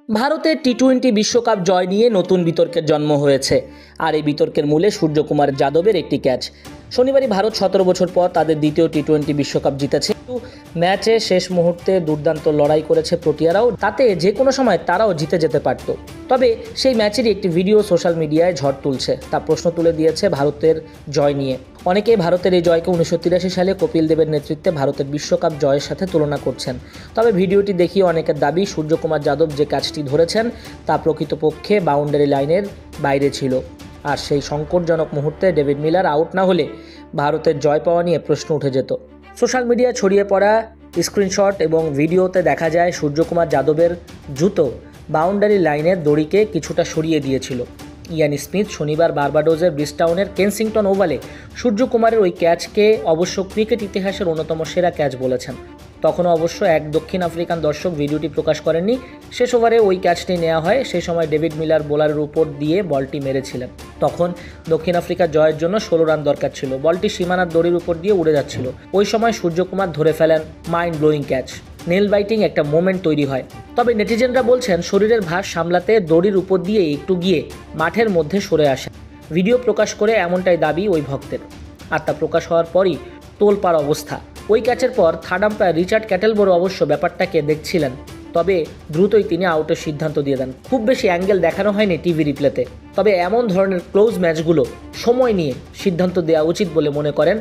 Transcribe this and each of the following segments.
ভারতের টি-20 বিশ্বকাপ জয় নিয়ে নতুন বিতর্কের জন্ম হয়েছে। আর এই বিতর্কের মূলে সূর্যকুমার যাদবের একটি ক্যাচ। শনিবারই ভারত 17 বছর পর তাদের দ্বিতীয় টি-20 বিশ্বকাপ জিতেছে। কিন্তু ম্যাচে শেষ মুহূর্তে দুর্দান্ত লড়াই করেছে প্রোটিয়ারাও, তাতে যে কোনো সময় তারাও জিতে যেতে পারত। তবে সেই ম্যাচেরই একটি ভিডিও সোশ্যাল মিডিয়ায় ঝড় তুলছে। তা প্রশ্ন তুলে দিয়েছে ভারতের জয় নিয়ে। অনেকেই ভারতের এই জয়কে 1983 সালে কপিল দেবের নেতৃত্বে ভারতের বিশ্বকাপ জয়ের সাথে তুলনা করছেন। তবে ভিডিওটি দেখিয়ে অনেকের দাবি সূর্যকুমার যাদব যে ক্যাচটি ধরেছেন তা প্রকৃতপক্ষে বাউন্ডারি লাইনের বাইরে ছিল। আর সেই সংকটজনক মুহূর্তে ডেভিড মিলার আউট না হলে ভারতের জয় পাওয়া নিয়ে প্রশ্ন উঠে যেত। সোশ্যাল মিডিয়ায় ছড়িয়ে পড়া স্ক্রিনশট এবং ভিডিওতে দেখা যায় সূর্যকুমার যাদবের জুতো বাউন্ডারি লাইনের দড়িকে কিছুটা সরিয়ে দিয়েছিল। ইয়ান স্মিথ শনিবার বার্বাডোজের ব্রিজটাউনের কেনসিংটন ওভালে সূর্যকুমারের ওই ক্যাচকে অবশ্য ক্রিকেট ইতিহাসের অন্যতম সেরা ক্যাচ বলেছেন। তখনও অবশ্য এক দক্ষিণ আফ্রিকান দর্শক ভিডিওটি প্রকাশ করেননি। শেষ ওভারে ওই ক্যাচটি নেওয়া হয়, সেই সময় ডেভিড মিলার বোলারের উপর দিয়ে বলটি মেরেছিলেন। তখন দক্ষিণ আফ্রিকার জয়ের জন্য 16 রান দরকার ছিল। বলটি সীমানার দড়ির উপর দিয়ে উড়ে যাচ্ছিল। ওই সময় সূর্যকুমার ধরে ফেলেন mind blowing catch. Nail biting একটা মোমেন্ট তৈরি হয়। তবে নেটিজেনরা বলছেন শরীরের ভার সামলাতে দড়ির উপর দিয়ে একটু গিয়ে মাঠের মধ্যে সরে আসে। ভিডিও প্রকাশ করে এমনটাই দাবি ওই ভক্তের। আর তা প্রকাশ হওয়ার পরই তোলপাড় অবস্থা। ওই ক্যাচের পর থার্ড আম্পায়ার রিচার্ড ক্যাটেলবরো অবশ্য ব্যাপারটাকে দেখছিলেন, তবে দ্রুতই তিনি আউটের সিদ্ধান্ত দিয়ে দেন। খুব বেশি অ্যাঙ্গেল দেখানো হয়নি টিভি রিপ্লেতে। তবে এমন ধরনের ক্লোজ ম্যাচগুলো সময় নিয়ে সিদ্ধান্ত দেওয়া উচিত বলে মনে করেন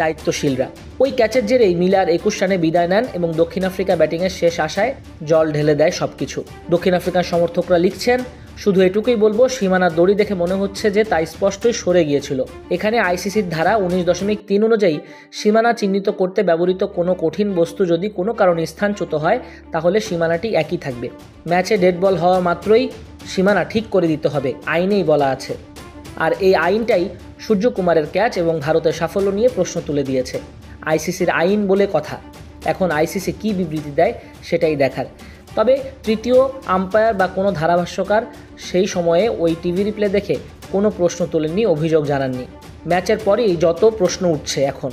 দায়িত্বশীলরা। ওই ক্যাচের জেরেই মিলার 21 রানে বিদায় নেন এবং দক্ষিণ আফ্রিকা ব্যাটিংয়ের শেষ আশায় জল ঢেলে দেয় সবকিছু। দক্ষিণ আফ্রিকার সমর্থকরা লিখছেন, শুধু এটুকুই বলবো, সীমানার দড়ি দেখে মনে হচ্ছে যে তা স্পষ্টই সরে গিয়েছিল। এখানে আইসিসির ধারা 19.3 অনুযায়ী সীমানা চিহ্নিত করতে ব্যবহৃত কোনো কঠিন বস্তু যদি কোনো কারণে স্থানচ্যুত হয় তাহলে সীমানাটি একই থাকবে। ম্যাচে ডেড বল হওয়া মাত্রই সীমানা ঠিক করে দিতে হবে, আইনেই বলা আছে। আর এই আইনটাই সূর্যকুমারের ক্যাচ এবং ভারতের সাফল্য নিয়ে প্রশ্ন তুলে দিয়েছে। আইসিসির আইন বলে কথা, এখন আইসিসি কী বিবৃতি দেয় সেটাই দেখার। তবে তৃতীয় আম্পায়ার বা কোনো ধারাভাষ্যকার সেই সময়ে ওই টিভি রিপ্লে দেখে কোনো প্রশ্ন তোলেননি, অভিযোগ জানাননি। ম্যাচের পরেই যত প্রশ্ন উঠছে এখন,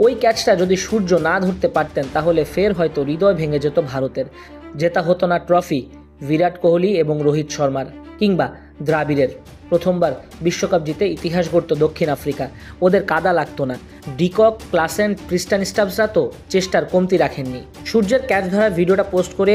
ওই ক্যাচটা যদি সূর্য না ধরতে পারতেন তাহলে ফের হয়তো হৃদয় ভেঙে যেত ভারতের। জেতা হতো না ট্রফি বিরাট কোহলি এবং রোহিত শর্মার কিংবা দ্রাবিড়ের। প্রথমবার বিশ্বকাপ জিতে ইতিহাস গড়ত দক্ষিণ আফ্রিকা, ওদের কাদা লাগতো না। ডিকক, ক্লাসেন, ক্রিস্টান স্টাবসরা তো চেষ্টার কমতি রাখেননি। সূর্যের ক্যাচ ধরার ভিডিওটা পোস্ট করে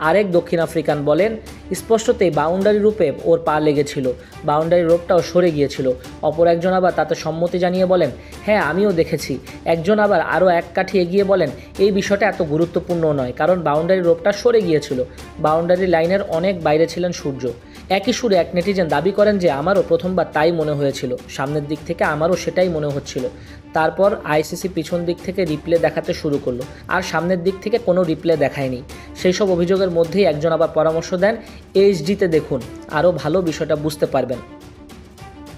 আরেক দক্ষিণ আফ্রিকান বলেন, স্পষ্টতেই বাউন্ডারি রূপে ওর পা লেগেছিল, বাউন্ডারি রোপটাও সরে গিয়েছিল। অপর একজন আবার তাতে সম্মতি জানিয়ে বলেন, হ্যাঁ আমিও দেখেছি। একজন আবার আরও এক কাঠি এগিয়ে বলেন, এই বিষয়টা এত গুরুত্বপূর্ণ নয়, কারণ বাউন্ডারি রোপটা সরে গিয়েছিল, বাউন্ডারি লাইনের অনেক বাইরে ছিলেন সূর্য। একই সুরে এক নেটিজেন দাবি করেন যে আমারও প্রথমবার তাই মনে হয়েছিল, সামনের দিক থেকে আমারও সেটাই মনে হচ্ছিল। তারপর আইসিসি পিছন দিক থেকে রিপ্লে দেখাতে শুরু করলো, আর সামনের দিক থেকে কোনো রিপ্লে দেখায়নি। সেই সব অভিযোগের মধ্যেই একজন আবার পরামর্শ দেন, এইচডিতে দেখুন, আরও ভালো বিষয়টা বুঝতে পারবেন।